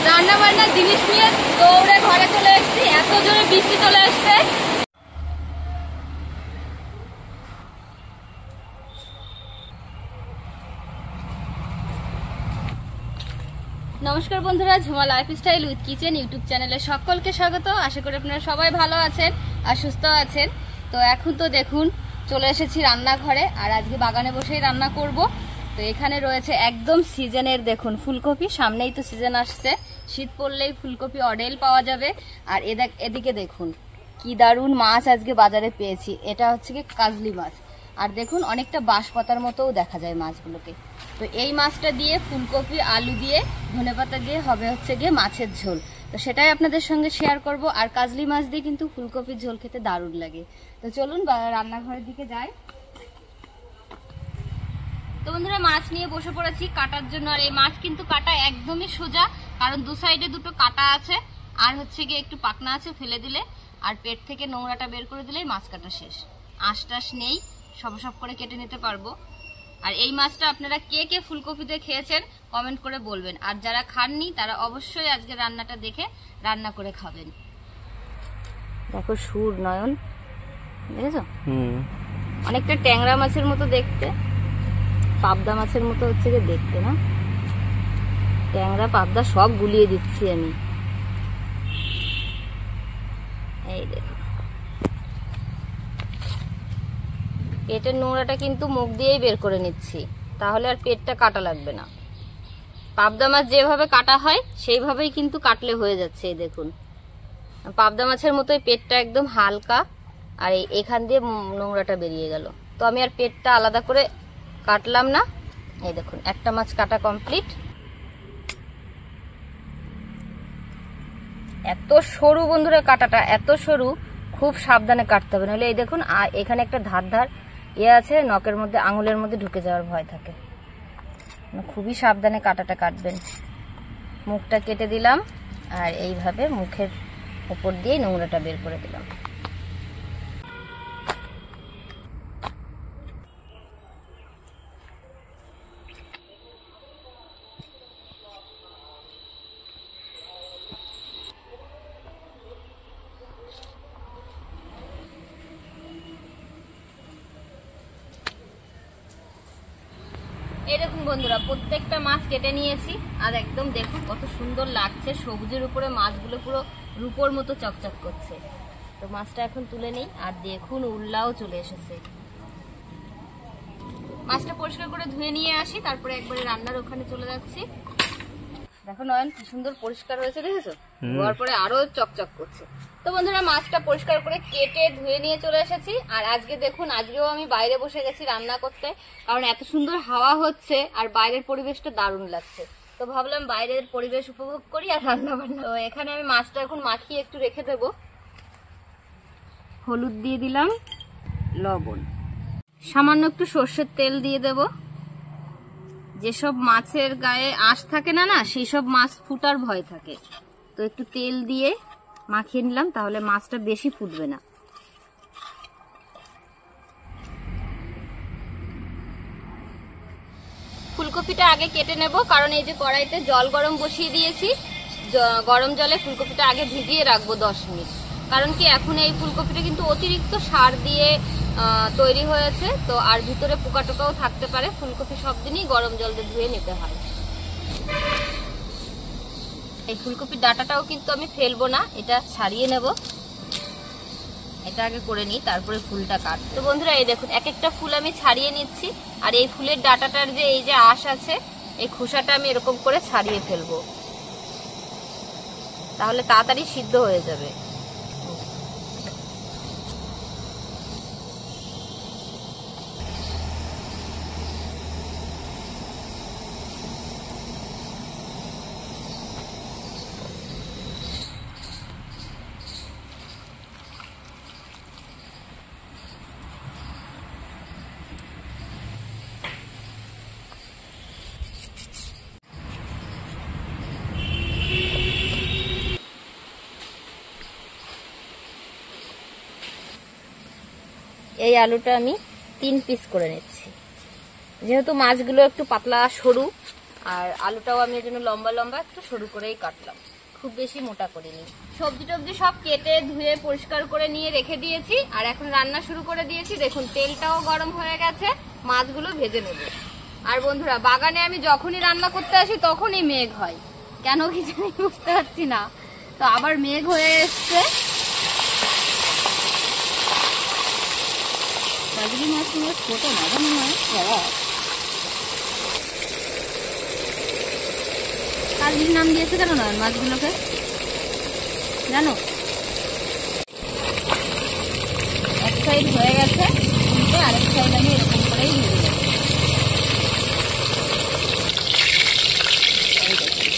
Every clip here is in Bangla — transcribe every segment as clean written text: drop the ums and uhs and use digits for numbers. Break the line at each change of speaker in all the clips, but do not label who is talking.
রান্না বান্নার জিনিস নিয়ে দৌড়ে ঘরে চলে এসেছি, এত জোরে বৃষ্টি চলে এসছে। নমস্কার বন্ধুরা, Jhuma lifestyle with kitchen YouTube চ্যানেলে সকলকে স্বাগত। আশা করি আপনারা সবাই ভালো আছেন আর সুস্থ আছেন। তো এখন তো দেখুন চলে এসেছি রান্নাঘরে, আর আজকে বাগানে বসেই রান্না করব। তো এখানে রয়েছে একদম সিজনের দেখুন ফুলকপি, সামনেই তো সিজন আসছে, শীত পড়লেই ফুলকপি অডেল পাওয়া যাবে। আর এদিকে দেখুন কি দারুণ মাছ আজকে বাজারে পেয়েছি, এটা হচ্ছে কি কাজলি মাছ। আর দেখুন অনেকটা বাঁশপাতার মতোও দেখা যায় মাছগুলোকে। তো এই মাছটা দিয়ে ফুলকপি আলু দিয়ে ধনেপাতা দিয়ে হবে হচ্ছে গিয়ে মাছের ঝোল, তো সেটাই আপনাদের সঙ্গে শেয়ার করব। আর কাজলি মাছ দিয়ে কিন্তু ফুলকপির ঝোল খেতে দারুণ লাগে। তো চলুন রান্নাঘরের দিকে যাই। তো বন্ধুরা মাছ নিয়ে বসে পড়েছি কাটার জন্য। আর এই মাছ কিন্তু কাটা একদমই সোজা, কারণ দু সাইডে দুটো কাটা আছে, আর হচ্ছে গিয়ে একটু পাকনা আছে, ফেলে দিলে আর পেট থেকে নোংরাটা বের করে দিলেই মাছ কাটা শেষ। আঁশটাশ নেই, সব করে কেটে নিতে পারবো। আর এই মাছটা আপনারা কে কে ফুলকপি দিয়ে খেয়েছেন কমেন্ট করে বলবেন, আর যারা খাননি তারা অবশ্যই আজকে রান্নাটা দেখে রান্না করে খাবেন। দেখো সুর নয়ন, দেখেছো? অনেকটা ট্যাংরা মাছের মতো দেখতে, পাবদা মাছের মতো হচ্ছে যে দেখতে না? ট্যাংরা পাবদা সব গুলিয়ে দিচ্ছি আমি। এই দেখো পেটের নোংরাটা কিন্তু মুখ দিয়েই বের করে নিচ্ছি, তাহলে আর পেটটা কাটা লাগবে না। পাবদা মাছ যেভাবে কাটা হয় সেইভাবেই কিন্তু কাটলে হয়ে যাচ্ছে। এই দেখুন পাবদা মাছের মতোই পেটটা একদম হালকা, আর এখান দিয়ে নোংরাটা বেরিয়ে গেল। তো আমি আর পেটটা আলাদা করে কাটলাম না। এই দেখুন একটা মাছ কাটা কমপ্লিট। এত সরু বন্ধুরা কাটাটা, এত সরু, খুব সাবধানে কাটতে হবে, নাহলে এই দেখুন এখানে একটা ধার আছে, নখের মধ্যে আঙুলের মধ্যে ঢুকে যাওয়ার ভয় থাকে। খুবই সাবধানে কাটাটা কাটবেন। মুখটা কেটে দিলাম, আর এইভাবে মুখের উপর দিয়ে নোংরাটা বের করে দিলাম। এরকম বন্ধুরা প্রত্যেকটা মাছ কেটে নিয়েছি, আর একদম দেখুন কত সুন্দর লাগছে, সবুজের উপরে মাছগুলো পুরো রূপোর মতো চকচক করছে। তো মাছটা এখন তুলে নেই। আর দেখুন উল্লাও চলে এসেছে। মাছটা পরিষ্কার করে ধুয়ে নিয়ে আসি, তারপরে একবারে রান্নার ওখানে চলে যাচ্ছি। দেখো নয়ন কি সুন্দর পরিষ্কার হয়েছে, দেখেছো? ধোয়ার পরে আরো চকচক করছে। তো বন্ধুরা মাছটা পরিষ্কার করে কেটে ধুয়ে নিয়ে চলে এসেছি। আর আজকে দেখুন আজকেও আমি বাইরে বসে গেছি রান্না করতে, কারণ এত সুন্দর হাওয়া হচ্ছে আর বাইরের পরিবেশটা দারুণ লাগছে। তো ভাবলাম বাইরের পরিবেশ উপভোগ করি আর রান্না বান্না। তো এখানে আমি মাছটা এখন মাখিয়ে একটু রেখে দেবো। হলুদ দিয়ে দিলাম, লবণ, সামান্য একটু সর্ষের তেল দিয়ে দেব। যেসব মাছের গায়ে আঁশ থাকে না সেই সব মাছ ফুটার ভয় থাকে, তো একটু তেল দিয়ে মাখিয়ে নিলাম, তাহলে মাছটা বেশি ফুটবে না। ফুলকপিটা আগে কেটে নেব, কারণ এই যে কড়াইতে জল গরম বসিয়ে দিয়েছি, গরম জলে ফুলকপিটা আগে ভিজিয়ে রাখবো 10 মিনিট। কারণ কি এখন এই ফুলকপিটা কিন্তু অতিরিক্ত সার দিয়ে তৈরি হয়েছে, তো আর ভিতরে পোকা টোকাও থাকতে পারে। ফুলকপি সব দিনই গরম জল দিয়ে ধুয়ে নিতে হয়। এই ফুলকপির ডাঁটাটাও কিন্তু আমি ফেলবো না, এটা ছাড়িয়ে নেব। এটা আগে করে নিই, তারপরে ফুলটা কাট। তো বন্ধুরা এই দেখুন এক একটা ফুল আমি ছাড়িয়ে নিচ্ছি। আর এই ফুলের ডাঁটাটার যে এই যে আঁশ আছে, এই খোসাটা আমি এরকম করে ছাড়িয়ে ফেলবো, তাহলে তাড়াতাড়ি সিদ্ধ হয়ে যাবে। এই আলুটা আমি 3 পিস করে নিচ্ছি, যেহেতু মাছগুলো একটু পাতলা সরু, আর আলুটাও আমি এর জন্য লম্বা লম্বা একটু সরু করেই কাটলাম, খুব বেশি মোটা করিনি। সবজি টবজি সব কেটে ধুয়ে পরিষ্কার করে নিয়ে রেখে দিয়েছি, আর এখন রান্না শুরু করে দিয়েছি। দেখুন তেলটাও গরম হয়ে গেছে, মাছগুলো ভেজে নেব। আর বন্ধুরা, বাগানে আমি যখনই রান্না করতে আসি তখনই মেঘ হয়, কেন কি জানি বুঝতে পারছি না। তো আবার মেঘ হয়ে এসছে। কাজলি মাছগুলো ছোট না মনে হয়, কাজলির নাম দিয়েছে কেন নয় মাছগুলোকে জানো? এক সাইড হয়ে গেছে, আরেক সাইড আমি এরকম করেই ভেজে দেবো।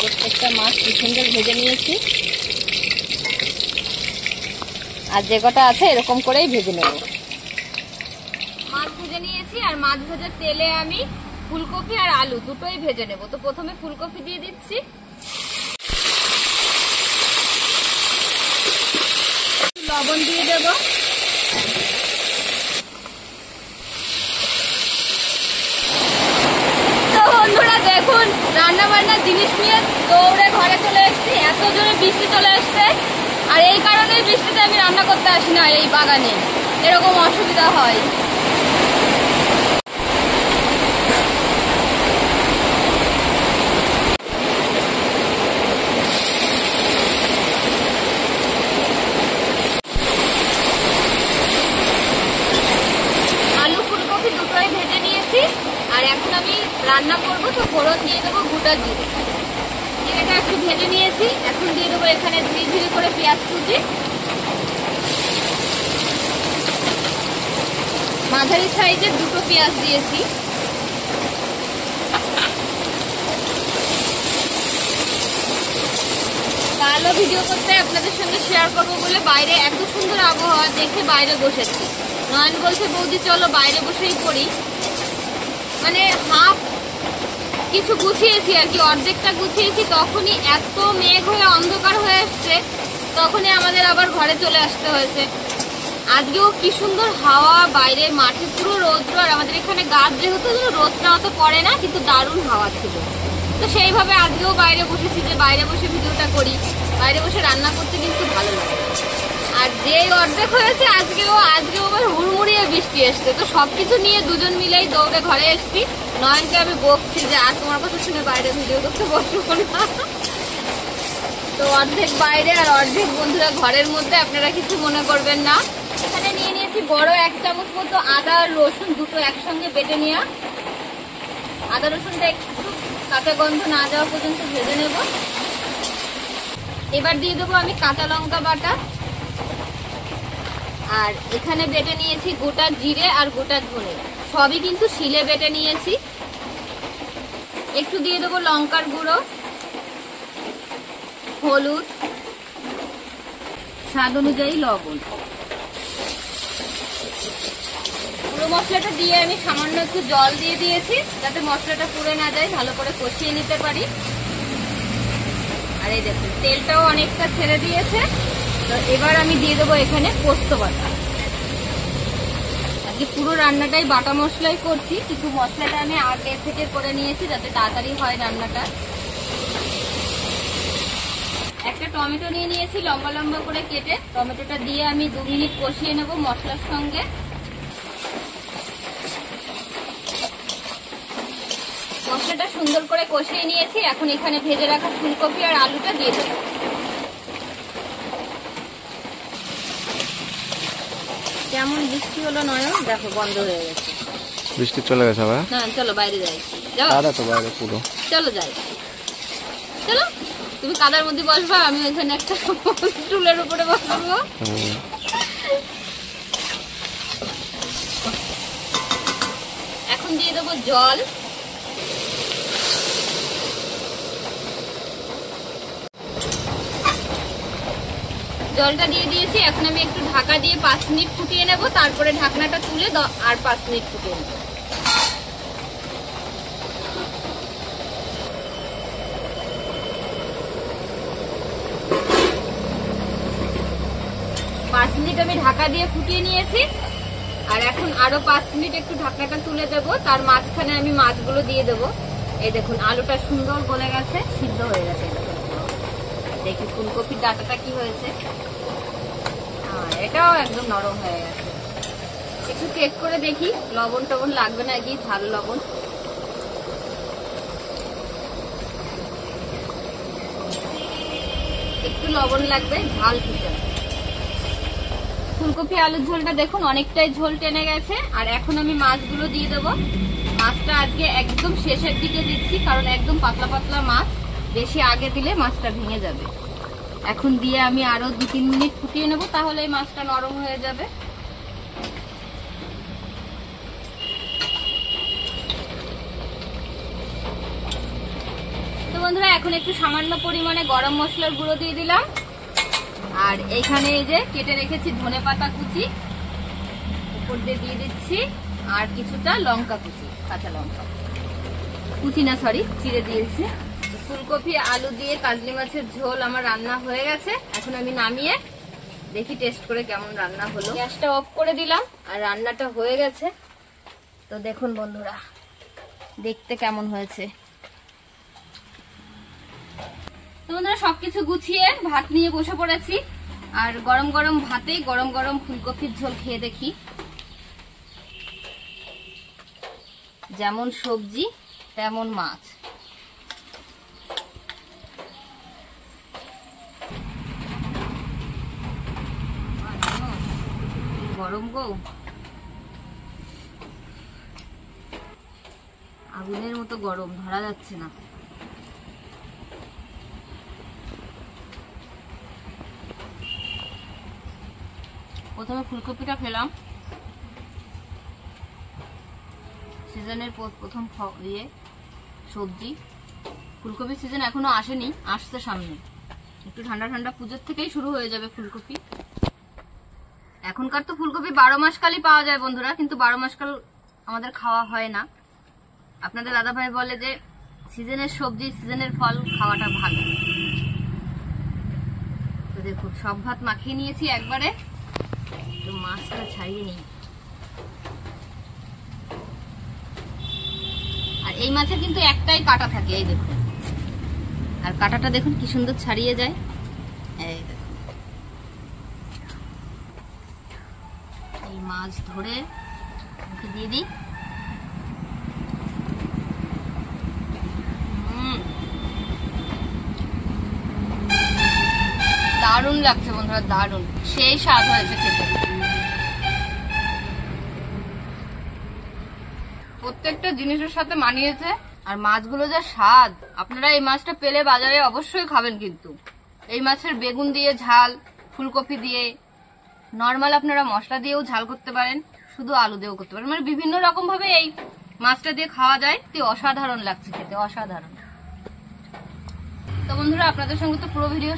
প্রত্যেকটা মাছ কি সুন্দর ভেজে নিয়েছি, আর যে কটা আছে এরকম করেই ভেজে নেব। মাছ ভেজে নিয়েছি, আর মাছ ভাজার তেলে আমি ফুলকপি আর আলু দুটোই ভেজে নেব। তো প্রথমে ফুলকপি দিয়ে দিচ্ছি, লবণ দিয়ে দেব। তো বন্ধুরা দেখুন, রান্না বান্নার জিনিস নিয়ে দৌড়ে ঘরে চলে এসেছি, এত জোরে বৃষ্টি চলে এসছে। আর এই কারণেই বৃষ্টিতে আমি রান্না করতে আসি না এই বাগানে, এরকম অসুবিধা হয়। আর এখন আমি রান্না করবো, তো ফোড়ন দিয়ে দেবো গোটা জিরে। জিরেটা একটু ভেজে নিয়েছি, এখন দিয়ে দেবো এখানে ধীরে ধীরে করে পেঁয়াজ কুচি। মাঝারি সাইজের দুটো পেঁয়াজ দিয়েছি। কালো ভিডিও করতে আপনাদের সঙ্গে শেয়ার করবো বলে বাইরে এত সুন্দর আবহাওয়া দেখে বাইরে বসেছি। নয়ন বলছে বৌদি চলো বাইরে বসেই পড়ি, মানে হাফ কিছু গুছিয়েছি আর কি, অর্ধেকটা গুছিয়েছি, তখনই এত মেঘ হয়ে অন্ধকার হয়ে এসছে, তখনই আমাদের আবার ঘরে চলে আসতে হয়েছে। আজকেও কি সুন্দর হাওয়া, বাইরে মাঠে পুরো রৌদ্র, আর আমাদের এখানে গাছ যেহেতু রোদটা অত পড়ে না, কিন্তু দারুণ হাওয়া ছিল। তো সেইভাবে আজকেও বাইরে বসেছি, যে বাইরে বসে ভিডিওটা করি। বাইরে বসে রান্না করতে কিন্তু ভালো লাগে। আর যে অর্ধেক হয়েছে আজকেও আবার হুড়মুড়িয়ে বৃষ্টি এসছে। তো সবকিছু নিয়ে দুজন মিলেই দৌড়ে ঘরে এসছি। নয়নকে আমি বকছি যে আর তোমার কথা শুনে বাইরে ভিডিও করতে বসবো না। তো অর্ধেক বাইরে আর অর্ধেক বন্ধুরা ঘরের মধ্যে, আপনারা কিছু মনে করবেন না। এখানে নিয়ে নিয়েছি বড় 1 চামচ মতো আদা আর রসুন দুটো একসঙ্গে বেটে নেওয়া। আদা রসুনটা একটু কাঁচা গন্ধ না যাওয়া পর্যন্ত ভেজে নেব। এবার দিয়ে দেবো আমি কাঁচা লঙ্কা বাটা, আর এখানে বেটে নিয়েছি গোটা জিরে আর গোটা ধনে, সবই কিন্তু শিলে বেটে নিয়েছি। একটু দিয়ে দেবো লঙ্কার গুঁড়ো, হলুদ, স্বাদ অনুযায়ী লবণ। পুরো মশলাটা দিয়ে আমি সামান্য একটু জল দিয়ে দিয়েছি, যাতে মশলাটা পুড়ে না যায়, ভালো করে কষিয়ে নিতে পারি। আর এই দেখুন তেলটাও অনেকটা ছেড়ে দিয়েছে। তো এবার আমি দিয়ে দেবো এখানে পোস্ত বাটা। আজকে পুরো রান্নাটাই বাটা মশলাই করছি, কিন্তু মশলাটা আমি আগে থেকে করে নিয়েছি যাতে তাড়াতাড়ি হয় রান্নাটা। একটা টমেটো নিয়ে নিয়েছি লম্বা লম্বা করে কেটে, টমেটোটা দিয়ে আমি 2 মিনিট কষিয়ে নেব মশলার সঙ্গে। মশলাটা সুন্দর করে কষিয়ে নিয়েছি, এখন এখানে ভেজে রাখা ফুলকপি আর আলুটা দিয়ে দেবো। কেমন বৃষ্টি হলো নয়ন, দেখো বন্ধ হয়ে গেছে,
বৃষ্টি চলে গেছে আবার।
হ্যাঁ চলো বাইরে যাই, যাও
তো বাইরে পুরো,
চলো যাই, চলো। তুমি কাদার মধ্যে বসবা, আমি ওইখানে একটা টুলের উপরে বসবো। এখন দিয়ে দেবো জল। জলটা দিয়ে দিয়েছি, এখন আমি একটু ঢাকা দিয়ে 5 মিনিট ফুটিয়ে নেব, তারপরে ঢাকনাটা তুলে আর 5 মিনিট ফুটিয়ে নেব। আমি ঢাকা দিয়ে ফুটিয়ে নিয়েছি, আর এখন আরো 5 মিনিট একটু ঢাকনাটা তুলে দেব, তার মাঝখানে আমি মাছগুলো দিয়ে দেব। এই দেখুন আলুটা সুন্দর গলে গেছে, সিদ্ধ হয়ে গেছে। দেখি ফুলকপির ডাঁটাটা কি হয়েছে। এটাও একদম নরম হয়ে গেছে। একটু চেক করে দেখি লবণ টবণ লাগবে নাকি, ঝাল লবণ। একটু লবণ লাগবে, ঝাল ঠিক আছে। ফুলকপি আলুর ঝোলটা দেখুন অনেকটাই ঝোল টেনে গেছে। আর এখন আমি মাছগুলো দিয়ে দেবো। মাছটা আজকে একদম শেষের দিকে দিচ্ছি, কারণ একদম পাতলা পাতলা মাছ, বেশি আগে দিলে মাছটা ভেঙে যাবে। এখন দিয়ে আমি আরো 2-3 মিনিট ফুটিয়ে নেবো, তাহলে এই মাছটা নরম হয়ে যাবে। তো বন্ধুরা এখন একটু সামান্য পরিমাণে গরম মশলার গুঁড়ো দিয়ে দিলাম। আর এইখানে এই যে কেটে রেখেছি ধনেপাতা কুচি, উপর দিয়ে দিচ্ছি। আর কিছুটা লঙ্কা কুচি, কাঁচা লঙ্কা কুচি না, সরি, চিড়ে দিয়েছি। ফুলকপি আলু দিয়ে কাজলি মাছের ঝোল আমার রান্না হয়ে গেছে। এখন আমি নামিয়ে দেখি টেস্ট করে কেমন রান্না হলো। গ্যাসটা অফ করে দিলাম আর রান্নাটা হয়ে গেছে। তো দেখুন বন্ধুরা দেখতে কেমন হয়েছে। তো বন্ধুরা সবকিছু গুছিয়ে ভাত নিয়ে বসে পড়েছি। আর গরম গরম ভাতেই গরম গরম ফুলকপির ঝোল খেয়ে দেখি। যেমন সবজি তেমন মাছ। গরম গো, আগুনের মতো গরম, ধরা যাচ্ছে না। প্রথমে ফুলকপিটা খেলাম, সিজনের প্রথম সবজি। ফুলকপির সিজন এখনো আসেনি, আসছে সামনে। একটু ঠান্ডা ঠান্ডা পুজোর থেকেই শুরু হয়ে যাবে ফুলকপি। এখনকার তো ফুলকপি 12 মাস কালই পাওয়া যায় বন্ধুরা, কিন্তু 12 মাস কাল আমাদের খাওয়া হয় না। আপনাদের দাদাভাই বলে যে সিজনের সবজি সিজনের ফল খাওয়াটা ভালো। তো দেখুন সব ভাত মাখিয়ে নিয়েছি একবারে। তো মাছটা ছাড়িয়ে নিই। আর এই মাছের কিন্তু একটাই কাঁটা থাকে, এই দেখুন। আর কাঁটাটা দেখুন কি সুন্দর ছাড়িয়ে যায়। এই দেখুন, এই মাছ ধরে মুখে দিয়ে দিই। দারুণ লাগছে বন্ধুরা, দারুণ, সেই স্বাদ হয়েছে খেতে। প্রত্যেকটা জিনিসের সাথে মানিয়েছে। আর মাছগুলো যা স্বাদ, আপনারা এই মাছটা পেলে বাজারে অবশ্যই খাবেন। কিন্তু এই মাছের বেগুন দিয়ে ঝাল, ফুলকপি দিয়ে, নর্মাল আপনারা মশলা দিয়েও ঝাল করতে পারেন, শুধু আলু দিয়েও করতে পারেন, মানে বিভিন্ন রকম ভাবে এই মাছটা দিয়ে খাওয়া যায়। অসাধারণ লাগছে খেতে, অসাধারণ। তো বন্ধুরা আপনাদের সঙ্গে তো পুরো ভিডিও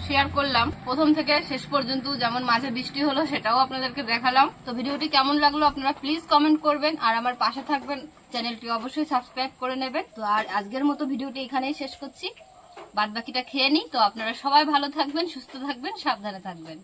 শেয়ার করলাম, প্রথম থেকে শেষ পর্যন্ত। যেমন মাঝে বৃষ্টি হলো সেটাও আপনাদেরকে দেখালাম। তো ভিডিওটি কেমন লাগলো আপনারা প্লিজ কমেন্ট করবেন, আর আমার পাশে থাকবেন। চ্যানেলটি অবশ্যই সাবস্ক্রাইব করে নেবেন। তো আর আজকের মতো ভিডিওটি এখানেই শেষ করছি, বাদ বাকিটা খেয়ে নিই। তো আপনারা সবাই ভালো থাকবেন, সুস্থ থাকবেন, সাবধানে থাকবেন।